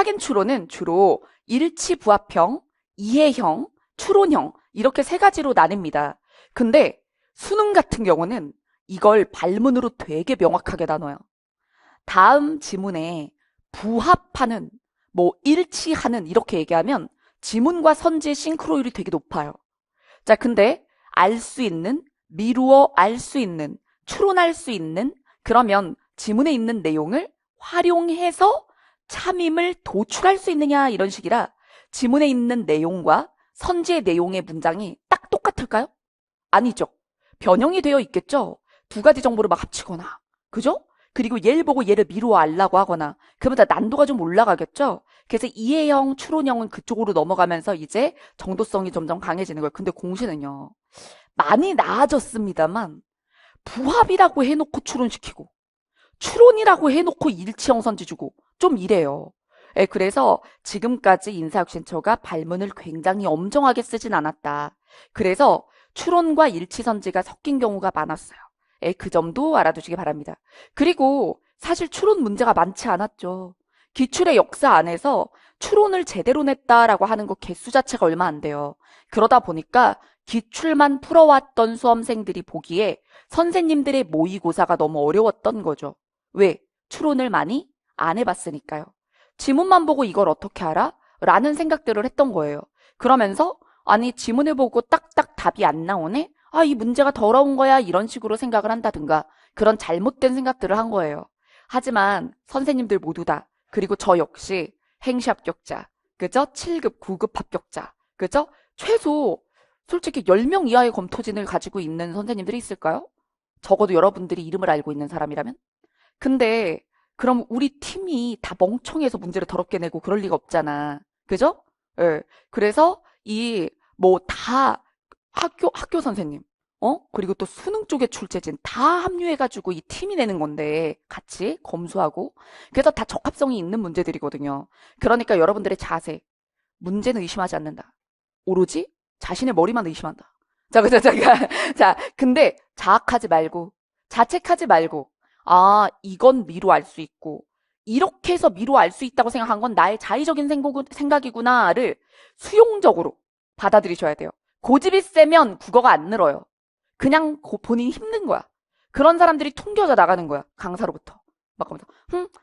확인 추론은 주로 일치부합형, 이해형, 추론형 이렇게 세 가지로 나뉩니다. 근데 수능 같은 경우는 이걸 발문으로 되게 명확하게 나눠요. 다음 지문에 부합하는, 일치하는 이렇게 얘기하면 지문과 선지의 싱크로율이 되게 높아요. 자, 근데 알 수 있는, 미루어 알 수 있는, 추론할 수 있는, 그러면 지문에 있는 내용을 활용해서 참임을 도출할 수 있느냐 이런 식이라 지문에 있는 내용과 선지의 내용의 문장이 딱 똑같을까요? 아니죠. 변형이 되어 있겠죠. 두 가지 정보를 막 합치거나, 그죠? 그리고 얘를 보고 얘를 미루어 알라고 하거나 그러면 다 난도가 좀 올라가겠죠. 그래서 이해형, 추론형은 그쪽으로 넘어가면서 이제 정도성이 점점 강해지는 거예요. 근데 공시는요, 많이 나아졌습니다만 부합이라고 해놓고 추론시키고 추론이라고 해놓고 일치형 선지 주고 좀 이래요. 예, 그래서 지금까지 인사혁신처가 발문을 굉장히 엄정하게 쓰진 않았다. 그래서 추론과 일치 선지가 섞인 경우가 많았어요. 예, 그 점도 알아두시기 바랍니다. 그리고 사실 추론 문제가 많지 않았죠. 기출의 역사 안에서 추론을 제대로 냈다라고 하는 거 개수 자체가 얼마 안 돼요. 그러다 보니까 기출만 풀어왔던 수험생들이 보기에 선생님들의 모의고사가 너무 어려웠던 거죠. 왜? 추론을 많이 안 해봤으니까요. 지문만 보고 이걸 어떻게 알아? 라는 생각들을 했던 거예요. 그러면서 아니 지문을 보고 딱딱 답이 안 나오네? 아, 이 문제가 더러운 거야 이런 식으로 생각을 한다든가 그런 잘못된 생각들을 한 거예요. 하지만 선생님들 모두 다, 그리고 저 역시 행시 합격자, 그죠? 7급, 9급 합격자, 그죠? 최소 솔직히 10명 이하의 검토진을 가지고 있는 선생님들이 있을까요? 적어도 여러분들이 이름을 알고 있는 사람이라면? 근데 그럼 우리 팀이 다 멍청해서 문제를 더럽게 내고 그럴 리가 없잖아. 그죠? 예. 그래서 다 학교 선생님, 그리고 또 수능 쪽에 출제진 다 합류해가지고 이 팀이 내는 건데 같이 검수하고 그래서 다 적합성이 있는 문제들이거든요. 그러니까 여러분들의 자세, 문제는 의심하지 않는다. 오로지 자신의 머리만 의심한다. 자, 그래서 자, 근데 자책하지 말고, 아, 이건 미로 알 수 있고, 이렇게 해서 미로 알 수 있다고 생각한 건 나의 자의적인 생각이구나를 수용적으로 받아들이셔야 돼요. 고집이 세면 국어가 안 늘어요. 그냥 본인이 힘든 거야. 그런 사람들이 퉁겨져 나가는 거야. 강사로부터. 막 하면서,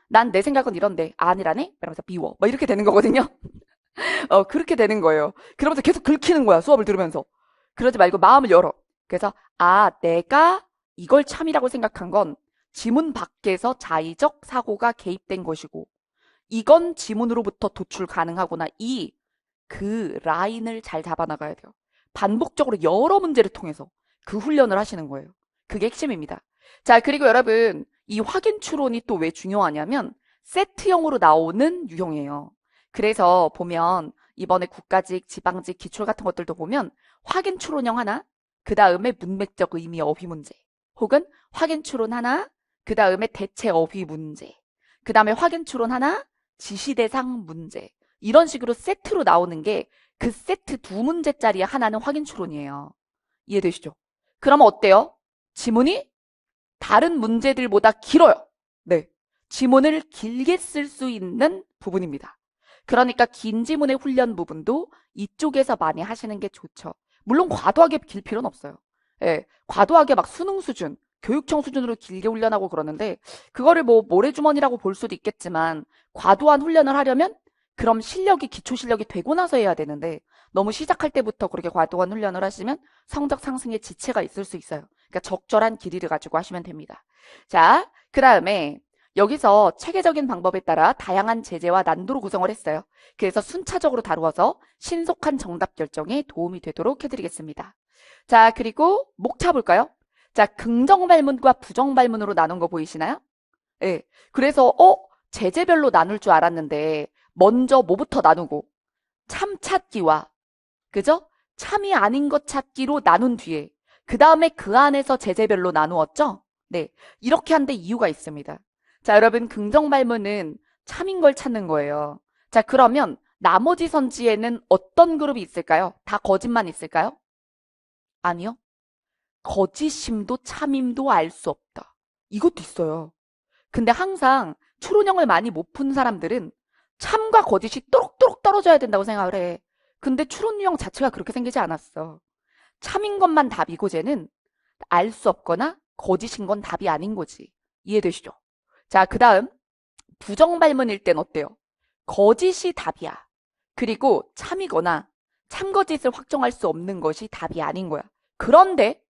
난 내 생각은 이런데, 아니라네? 이러면서 비워. 막 이렇게 되는 거거든요. 그렇게 되는 거예요. 그러면서 계속 긁히는 거야, 수업을 들으면서. 그러지 말고 마음을 열어. 그래서, 아, 내가 이걸 참이라고 생각한 건 지문 밖에서 자의적 사고가 개입된 것이고, 이건 지문으로부터 도출 가능하구나. 그 라인을 잘 잡아나가야 돼요. 반복적으로 여러 문제를 통해서 그 훈련을 하시는 거예요. 그게 핵심입니다. 자, 그리고 여러분, 이 확인 추론이 또 왜 중요하냐면 세트형으로 나오는 유형이에요. 그래서 보면 이번에 국가직, 지방직, 기출 같은 것들도 보면 확인 추론형 하나, 그 다음에 문맥적 의미 어휘 문제, 혹은 확인 추론 하나, 그 다음에 대체 어휘 문제, 그 다음에 확인 추론 하나, 지시 대상 문제, 이런 식으로 세트로 나오는 게 그 세트 두 문제짜리 하나는 확인 추론이에요. 이해되시죠? 그러면 어때요? 지문이 다른 문제들보다 길어요. 네. 지문을 길게 쓸 수 있는 부분입니다. 그러니까 긴 지문의 훈련 부분도 이쪽에서 많이 하시는 게 좋죠. 물론 과도하게 길 필요는 없어요. 예, 과도하게 막 수능 수준, 교육청 수준으로 길게 훈련하고 그러는데 그거를 모래주머니라고 볼 수도 있겠지만 과도한 훈련을 하려면 그럼 기초 실력이 되고 나서 해야 되는데 너무 시작할 때부터 그렇게 과도한 훈련을 하시면 성적 상승에 지체가 있을 수 있어요. 그러니까 적절한 길이를 가지고 하시면 됩니다. 자, 그 다음에 여기서 체계적인 방법에 따라 다양한 제재와 난도로 구성을 했어요. 그래서 순차적으로 다루어서 신속한 정답 결정에 도움이 되도록 해드리겠습니다. 자, 그리고 목차 볼까요? 자, 긍정 발문과 부정 발문으로 나눈 거 보이시나요? 네. 그래서 제재별로 나눌 줄 알았는데 먼저 뭐부터 나누고 참 찾기와, 그죠? 참이 아닌 것 찾기로 나눈 뒤에 그 다음에 그 안에서 제재별로 나누었죠? 네. 이렇게 한데 이유가 있습니다. 자, 여러분, 긍정 발문은 참인 걸 찾는 거예요. 자, 그러면 나머지 선지에는 어떤 그룹이 있을까요? 다 거짓만 있을까요? 아니요. 거짓임도 참임도 알 수 없다. 이것도 있어요. 근데 항상 추론형을 많이 못 푼 사람들은 참과 거짓이 또록또록 떨어져야 된다고 생각을 해. 근데 추론 유형 자체가 그렇게 생기지 않았어. 참인 것만 답이고 쟤는 알 수 없거나 거짓인 건 답이 아닌 거지. 이해되시죠? 자, 그 다음 부정발문일 땐 어때요? 거짓이 답이야. 그리고 참이거나 참거짓을 확정할 수 없는 것이 답이 아닌 거야. 그런데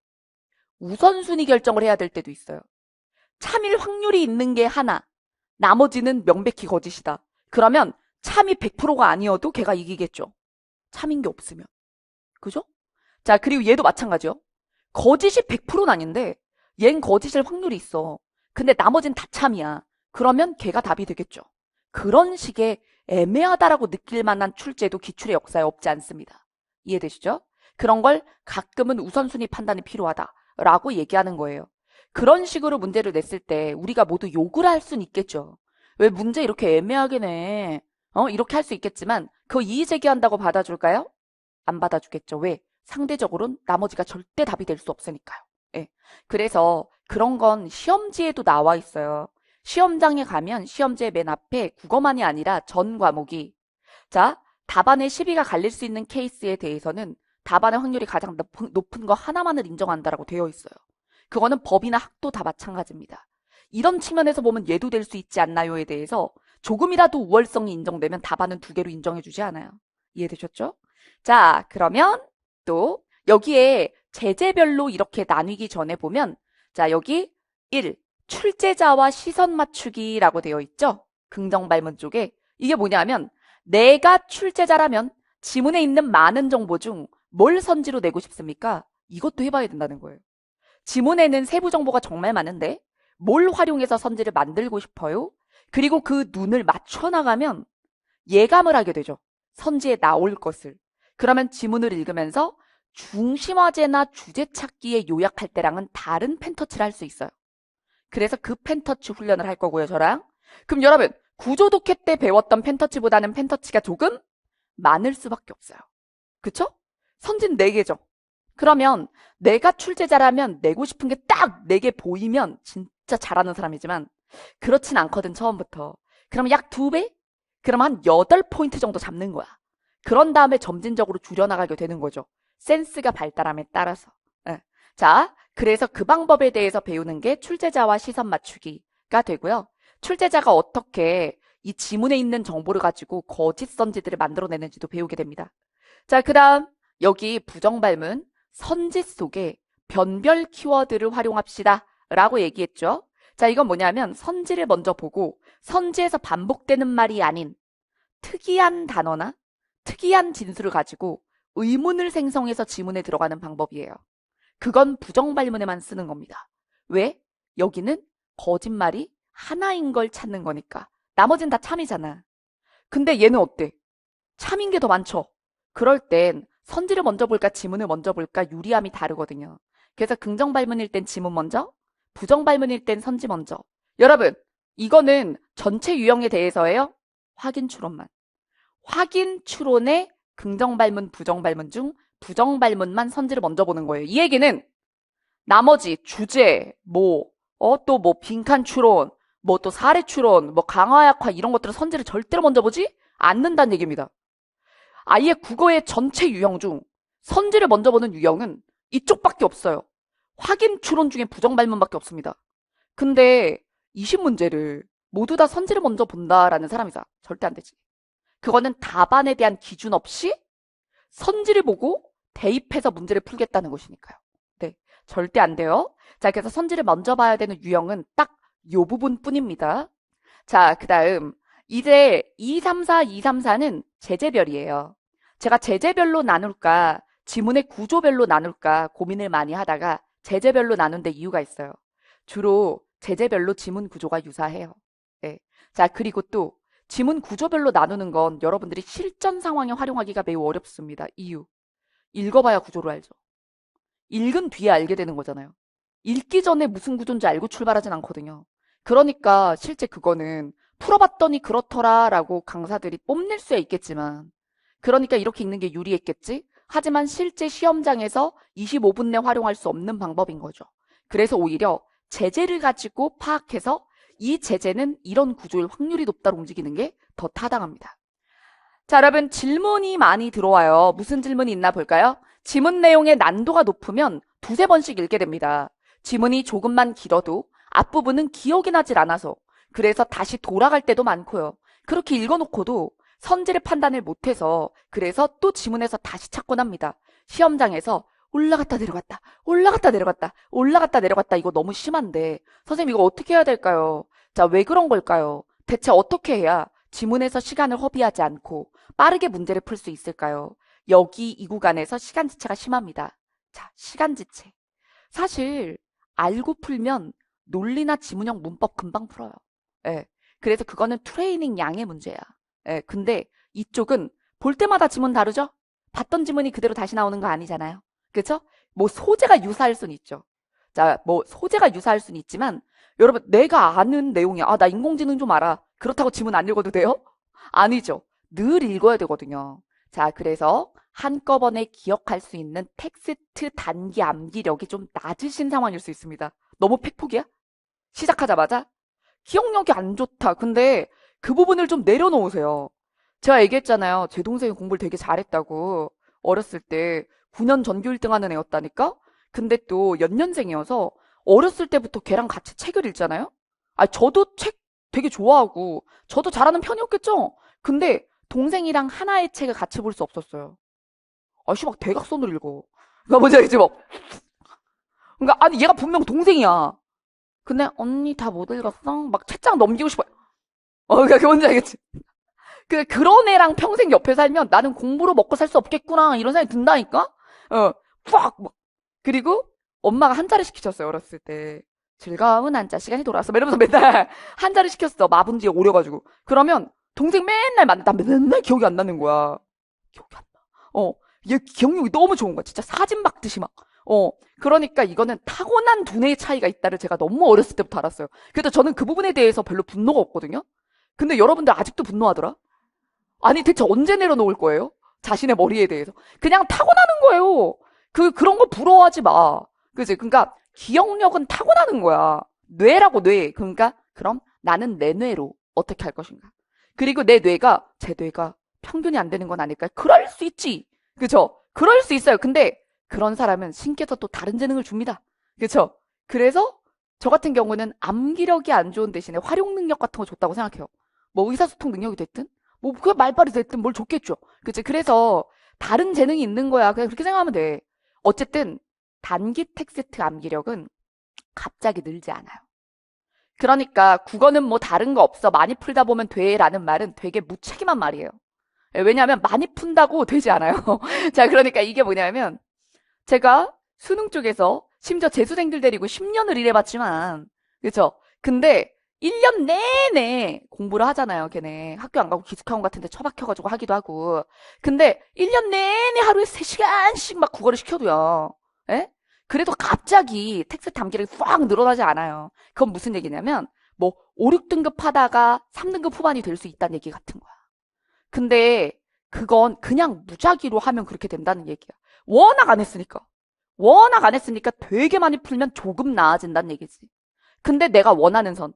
우선순위 결정을 해야 될 때도 있어요. 참일 확률이 있는 게 하나, 나머지는 명백히 거짓이다. 그러면 참이 100%가 아니어도 걔가 이기겠죠. 참인 게 없으면. 그죠? 자, 그리고 얘도 마찬가지요. 거짓이 100%는 아닌데 얜 거짓일 확률이 있어. 근데 나머진 다 참이야. 그러면 걔가 답이 되겠죠. 그런 식의 애매하다라고 느낄 만한 출제도 기출의 역사에 없지 않습니다. 이해되시죠? 그런 걸 가끔은 우선순위 판단이 필요하다라고 얘기하는 거예요. 그런 식으로 문제를 냈을 때 우리가 모두 욕을 할 수는 있겠죠. 왜 문제 이렇게 애매하게 내? 이렇게 할 수 있겠지만 그거 이의 제기한다고 받아줄까요? 안 받아주겠죠. 왜? 상대적으로는 나머지가 절대 답이 될 수 없으니까요. 예. 그래서 그런 건 시험지에도 나와 있어요. 시험장에 가면 시험지의 맨 앞에 국어만이 아니라 전 과목이 자, 답안의 시비가 갈릴 수 있는 케이스에 대해서는 답안의 확률이 가장 높은 거 하나만을 인정한다라고 되어 있어요. 그거는 법이나 학도 다 마찬가지입니다. 이런 측면에서 보면 얘도 될 수 있지 않나요에 대해서 조금이라도 우월성이 인정되면 답안은 두 개로 인정해주지 않아요. 이해되셨죠? 자, 그러면 또 여기에 제재별로 이렇게 나뉘기 전에 보면 자, 여기 1. 출제자와 시선 맞추기라고 되어 있죠? 긍정발문 쪽에. 이게 뭐냐면 내가 출제자라면 지문에 있는 많은 정보 중 뭘 선지로 내고 싶습니까? 이것도 해봐야 된다는 거예요. 지문에는 세부 정보가 정말 많은데 뭘 활용해서 선지를 만들고 싶어요? 그리고 그 눈을 맞춰 나가면 예감을 하게 되죠. 선지에 나올 것을. 그러면 지문을 읽으면서 중심화제나 주제 찾기에 요약할 때랑은 다른 펜터치를 할 수 있어요. 그래서 그 펜터치 훈련을 할 거고요, 저랑. 그럼 여러분, 구조독해 때 배웠던 펜터치보다는 펜터치가 조금 많을 수밖에 없어요. 그쵸? 선지는 4개죠. 그러면 내가 출제자라면 내고 싶은 게 딱 4개 보이면 진짜 잘하는 사람이지만 그렇진 않거든, 처음부터. 그럼 약 2배? 그럼 한 8포인트 정도 잡는 거야. 그런 다음에 점진적으로 줄여나가게 되는 거죠. 센스가 발달함에 따라서. 네. 자, 그래서 그 방법에 대해서 배우는 게 출제자와 시선 맞추기가 되고요. 출제자가 어떻게 이 지문에 있는 정보를 가지고 거짓 선지들을 만들어내는지도 배우게 됩니다. 자, 그 다음 여기 부정발문 선지 속에 변별 키워드를 활용합시다 라고 얘기했죠. 자, 이건 뭐냐면 선지를 먼저 보고 선지에서 반복되는 말이 아닌 특이한 단어나 특이한 진술을 가지고 의문을 생성해서 지문에 들어가는 방법이에요. 그건 부정발문에만 쓰는 겁니다. 왜? 여기는 거짓말이 하나인 걸 찾는 거니까. 나머진 다 참이잖아. 근데 얘는 어때? 참인 게 더 많죠. 그럴 땐 선지를 먼저 볼까 지문을 먼저 볼까 유리함이 다르거든요. 그래서 긍정발문일 땐 지문 먼저, 부정발문일 땐 선지 먼저. 여러분, 이거는 전체 유형에 대해서예요. 확인 추론만. 확인 추론의 긍정발문, 부정발문 중 부정발문만 선지를 먼저 보는 거예요. 이 얘기는 나머지 주제, 또 빈칸 추론, 또 사례 추론, 강화 약화 이런 것들은 선지를 절대로 먼저 보지 않는다는 얘기입니다. 아예 국어의 전체 유형 중 선지를 먼저 보는 유형은 이쪽밖에 없어요. 확인 추론 중에 부정발문밖에 없습니다. 근데 20문제를 모두 다 선지를 먼저 본다라는 사람이다. 절대 안 되지. 그거는 답안에 대한 기준 없이 선지를 보고 대입해서 문제를 풀겠다는 것이니까요. 네, 절대 안 돼요. 자, 그래서 선지를 먼저 봐야 되는 유형은 딱 요 부분뿐입니다. 자, 그 다음 이제 234, 234는 제재별이에요. 제가 제재별로 나눌까 지문의 구조별로 나눌까 고민을 많이 하다가 제재별로 나눈 데 이유가 있어요. 주로 제재별로 지문 구조가 유사해요. 네. 자, 그리고 또 지문 구조별로 나누는 건 여러분들이 실전 상황에 활용하기가 매우 어렵습니다. 이유. 읽어봐야 구조를 알죠. 읽은 뒤에 알게 되는 거잖아요. 읽기 전에 무슨 구조인지 알고 출발하진 않거든요. 그러니까 실제 그거는 풀어봤더니 그렇더라 라고 강사들이 뽐낼 수야 있겠지만 그러니까 이렇게 읽는 게 유리했겠지? 하지만 실제 시험장에서 25분 내 활용할 수 없는 방법인 거죠. 그래서 오히려 제재를 가지고 파악해서 이 제재는 이런 구조일 확률이 높다로 움직이는 게 더 타당합니다. 자, 여러분 질문이 많이 들어와요. 무슨 질문이 있나 볼까요? 지문 내용의 난도가 높으면 두세 번씩 읽게 됩니다. 지문이 조금만 길어도 앞부분은 기억이 나질 않아서 그래서 다시 돌아갈 때도 많고요. 그렇게 읽어놓고도 선지를 판단을 못해서 그래서 또 지문에서 다시 찾곤 합니다. 시험장에서 올라갔다 내려갔다 올라갔다 내려갔다 올라갔다 내려갔다 이거 너무 심한데 선생님 이거 어떻게 해야 될까요? 자, 왜 그런 걸까요? 대체 어떻게 해야 지문에서 시간을 허비하지 않고 빠르게 문제를 풀 수 있을까요? 여기 이 구간에서 시간 지체가 심합니다. 자, 시간 지체. 사실 알고 풀면 논리나 지문형 문법 금방 풀어요. 예. 그래서 그거는 트레이닝 양의 문제야. 예. 근데 이쪽은 볼 때마다 지문 다르죠? 봤던 지문이 그대로 다시 나오는 거 아니잖아요. 그쵸? 뭐 소재가 유사할 수는 있죠. 자, 뭐 소재가 유사할 수는 있지만 여러분 내가 아는 내용이야. 아, 나 인공지능 좀 알아. 그렇다고 지문 안 읽어도 돼요? 아니죠. 늘 읽어야 되거든요. 자, 그래서 한꺼번에 기억할 수 있는 텍스트 단기 암기력이 좀 낮으신 상황일 수 있습니다. 너무 팩폭이야? 시작하자마자 기억력이 안 좋다. 근데 그 부분을 좀 내려놓으세요. 제가 얘기했잖아요. 제 동생이 공부를 되게 잘했다고. 어렸을 때 9년 전교 1등 하는 애였다니까? 근데 또 연년생이어서 어렸을 때부터 걔랑 같이 책을 읽잖아요? 아, 저도 책 되게 좋아하고 저도 잘하는 편이었겠죠? 근데 동생이랑 하나의 책을 같이 볼 수 없었어요. 아씨 막 대각선으로 읽어. 그러니까 뭔지 알지? 막. 그러니까 아니 얘가 분명 동생이야. 근데 언니 다 못 읽었어? 막 책장 넘기고 싶어. 그러니까 뭔지 알겠지? 그런 애랑 평생 옆에 살면 나는 공부로 먹고 살 수 없겠구나 이런 생각이 든다니까? 팍! 막. 그리고 엄마가 한자를 시키셨어요 어렸을 때. 즐거운 한자 시간이 돌아왔어. 이러면서 맨날 한자를 시켰어. 마분지에 오려가지고. 그러면 동생 맨날 나 맨날 기억이 안 나는 거야. 기억이 안 나. 얘 기억력이 너무 좋은 거야. 진짜 사진 박듯이 막. 그러니까 이거는 타고난 두뇌의 차이가 있다를 제가 너무 어렸을 때부터 알았어요. 그래서 저는 그 부분에 대해서 별로 분노가 없거든요. 근데 여러분들 아직도 분노하더라? 아니 대체 언제 내려놓을 거예요? 자신의 머리에 대해서. 그냥 타고나는 거예요. 그런 거 부러워하지 마. 그지? 그러니까 기억력은 타고나는 거야. 뇌라고 뇌. 그러니까 그럼 나는 내 뇌로 어떻게 할 것인가. 그리고 내 뇌가 제 뇌가 평균이 안 되는 건 아닐까요? 그럴 수 있지. 그죠? 그럴 수 있어요. 근데 그런 사람은 신께서 또 다른 재능을 줍니다. 그쵸? 그래서 저 같은 경우는 암기력이 안 좋은 대신에 활용 능력 같은 거 줬다고 생각해요. 뭐 의사소통 능력이 됐든 뭐 그게 말빨이 됐든 뭘 줬겠죠. 그치? 그래서 다른 재능이 있는 거야. 그냥 그렇게 생각하면 돼. 어쨌든 단기 텍스트 암기력은 갑자기 늘지 않아요. 그러니까 국어는 뭐 다른 거 없어. 많이 풀다 보면 돼라는 말은 되게 무책임한 말이에요. 왜냐하면 많이 푼다고 되지 않아요. 자, 그러니까 이게 뭐냐면 제가 수능 쪽에서 심지어 재수생들 데리고 10년을 일해봤지만 그쵸? 근데 1년 내내 공부를 하잖아요. 걔네 학교 안 가고 기숙학원 같은 데 처박혀가지고 하기도 하고. 근데 1년 내내 하루에 3시간씩 막 국어를 시켜도요. 예? 그래도 갑자기 텍스트 암기력이 확 늘어나지 않아요. 그건 무슨 얘기냐면 뭐 5, 6등급 하다가 3등급 후반이 될 수 있다는 얘기 같은 거야. 근데 그건 그냥 무작위로 하면 그렇게 된다는 얘기야. 워낙 안 했으니까. 워낙 안 했으니까 되게 많이 풀면 조금 나아진다는 얘기지. 근데 내가 원하는 선,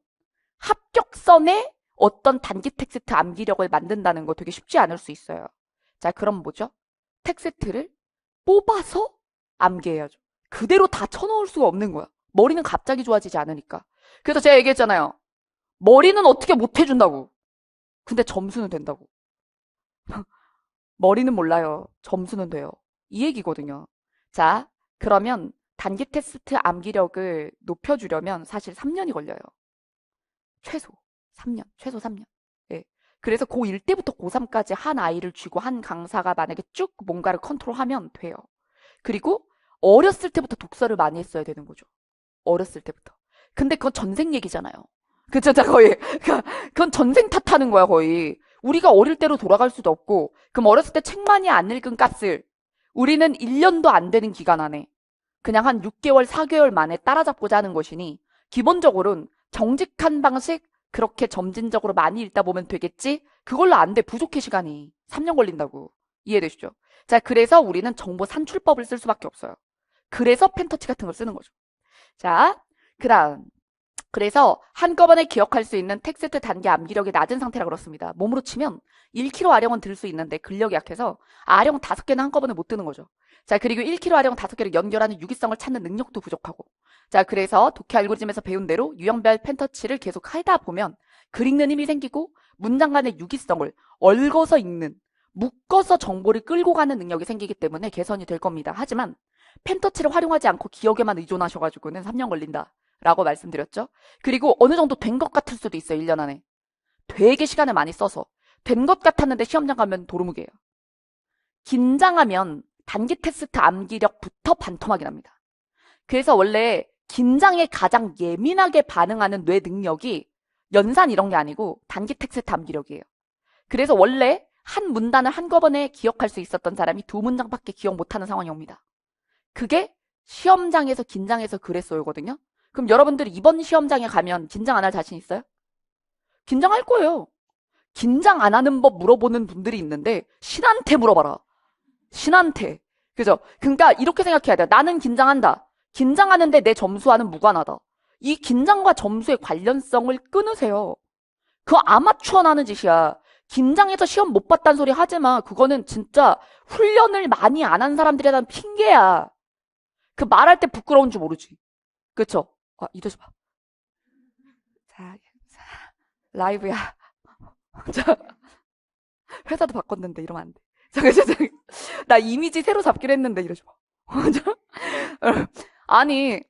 합격선에 어떤 단기 텍스트 암기력을 만든다는 거 되게 쉽지 않을 수 있어요. 자, 그럼 뭐죠? 텍스트를 뽑아서 암기해야죠. 그대로 다 쳐넣을 수가 없는 거야. 머리는 갑자기 좋아지지 않으니까. 그래서 제가 얘기했잖아요. 머리는 어떻게 못 해준다고. 근데 점수는 된다고. 머리는 몰라요. 점수는 돼요. 이 얘기거든요. 자, 그러면 단기 테스트 암기력을 높여주려면 사실 3년이 걸려요. 최소 3년, 최소 3년. 예. 그래서 고1 때부터 고3까지 한 아이를 쥐고 한 강사가 만약에 쭉 뭔가를 컨트롤하면 돼요. 그리고 어렸을 때부터 독서를 많이 했어야 되는 거죠. 어렸을 때부터. 근데 그건 전생 얘기잖아요. 그쵸, 자, 거의. 그건 전생 탓하는 거야, 거의. 우리가 어릴 때로 돌아갈 수도 없고, 그럼 어렸을 때 책 많이 안 읽은 값을 우리는 1년도 안 되는 기간 안에 그냥 한 6개월, 4개월 만에 따라잡고자 하는 것이니, 기본적으로는 정직한 방식, 그렇게 점진적으로 많이 읽다 보면 되겠지? 그걸로 안 돼. 부족해, 시간이. 3년 걸린다고. 이해되시죠? 자, 그래서 우리는 정보 산출법을 쓸 수밖에 없어요. 그래서 펜터치 같은 걸 쓰는 거죠. 자, 그 다음. 그래서 한꺼번에 기억할 수 있는 텍스트 단계 암기력이 낮은 상태라 그렇습니다. 몸으로 치면 1kg 아령은 들 수 있는데 근력이 약해서 아령 5개는 한꺼번에 못 드는 거죠. 자, 그리고 1kg 아령 5개를 연결하는 유기성을 찾는 능력도 부족하고. 자, 그래서 독해 알고리즘에서 배운 대로 유형별 펜터치를 계속 하다 보면 글 읽는 힘이 생기고 문장 간의 유기성을 얽어서 읽는, 묶어서 정보를 끌고 가는 능력이 생기기 때문에 개선이 될 겁니다. 하지만 펜터치를 활용하지 않고 기억에만 의존하셔가지고는 3년 걸린다 라고 말씀드렸죠. 그리고 어느 정도 된 것 같을 수도 있어요. 1년 안에. 되게 시간을 많이 써서 된 것 같았는데 시험장 가면 도루묵이에요. 긴장하면 단기 테스트 암기력부터 반토막이 납니다. 그래서 원래 긴장에 가장 예민하게 반응하는 뇌 능력이 연산 이런 게 아니고 단기 테스트 암기력이에요. 그래서 원래 한 문단을 한꺼번에 기억할 수 있었던 사람이 2문장밖에 기억 못하는 상황이 옵니다. 그게 시험장에서 긴장해서 그랬어요거든요. 그럼 여러분들이 이번 시험장에 가면 긴장 안 할 자신 있어요? 긴장할 거예요. 긴장 안 하는 법 물어보는 분들이 있는데 신한테 물어봐라. 신한테. 그죠? 그러니까 이렇게 생각해야 돼요. 나는 긴장한다. 긴장하는데 내 점수와는 무관하다. 이 긴장과 점수의 관련성을 끊으세요. 그거 아마추어나 하는 짓이야. 긴장해서 시험 못 봤다는 소리 하지 마. 그거는 진짜 훈련을 많이 안 한 사람들에 대한 핑계야. 그 말할 때 부끄러운 줄 모르지. 그쵸? 아, 이러지 마. 자, 라이브야. 자, 회사도 바꿨는데 이러면 안 돼. 나 이미지 새로 잡기로 했는데 이러지 마. 아니,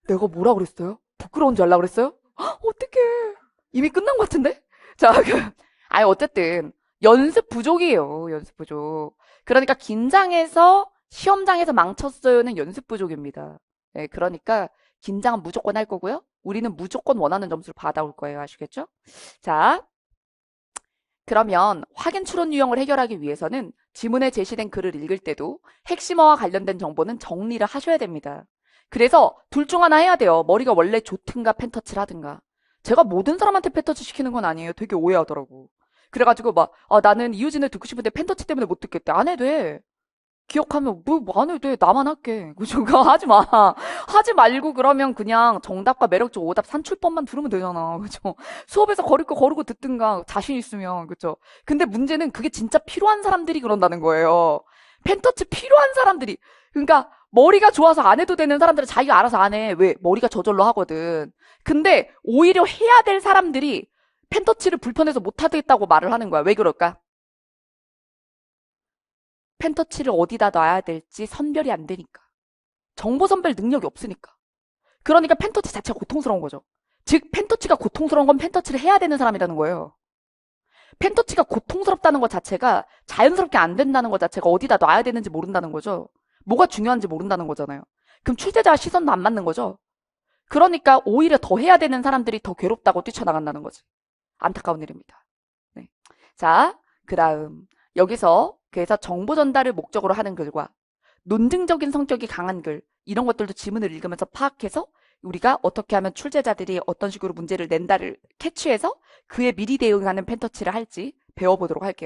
내가 뭐라 그랬어요? 부끄러운 줄 알라 그랬어요? 어떡해. 이미 끝난 것 같은데? 자, 아니, 어쨌든, 연습 부족이에요. 연습 부족. 그러니까 긴장해서 시험장에서 망쳤어요는 연습 부족입니다. 네, 그러니까 긴장은 무조건 할 거고요. 우리는 무조건 원하는 점수를 받아올 거예요. 아시겠죠? 자, 그러면 확인 추론 유형을 해결하기 위해서는 지문에 제시된 글을 읽을 때도 핵심어와 관련된 정보는 정리를 하셔야 됩니다. 그래서 둘 중 하나 해야 돼요. 머리가 원래 좋든가 펜터치를 하든가. 제가 모든 사람한테 펜터치 시키는 건 아니에요. 되게 오해하더라고. 그래가지고 막 나는 이유진을 듣고 싶은데 펜터치 때문에 못 듣겠대. 안 해도 돼. 기억하면 뭐 안 해도 돼. 나만 할게. 그거 하지 마. 하지 말고 그러면 그냥 정답과 매력적 오답 산출법만 들으면 되잖아. 그죠? 수업에서 거릴 거 거르고 듣든가 자신 있으면. 그죠? 근데 문제는 그게 진짜 필요한 사람들이 그런다는 거예요. 펜터치 필요한 사람들이. 그러니까 머리가 좋아서 안 해도 되는 사람들은 자기가 알아서 안 해. 왜? 머리가 저절로 하거든. 근데 오히려 해야 될 사람들이 펜터치를 불편해서 못 하겠다고 말을 하는 거야. 왜 그럴까? 펜터치를 어디다 놔야 될지 선별이 안 되니까. 정보 선별 능력이 없으니까. 그러니까 펜터치 자체가 고통스러운 거죠. 즉 펜터치가 고통스러운 건 펜터치를 해야 되는 사람이라는 거예요. 펜터치가 고통스럽다는 것 자체가 자연스럽게 안 된다는 것 자체가 어디다 놔야 되는지 모른다는 거죠. 뭐가 중요한지 모른다는 거잖아요. 그럼 출제자와 시선도 안 맞는 거죠. 그러니까 오히려 더 해야 되는 사람들이 더 괴롭다고 뛰쳐나간다는 거지. 안타까운 일입니다. 네. 자, 그 다음 여기서 그래서 정보 전달을 목적으로 하는 글과 논증적인 성격이 강한 글 이런 것들도 지문을 읽으면서 파악해서 우리가 어떻게 하면 출제자들이 어떤 식으로 문제를 낸다를 캐치해서 그에 미리 대응하는 펜터치를 할지 배워보도록 할게요.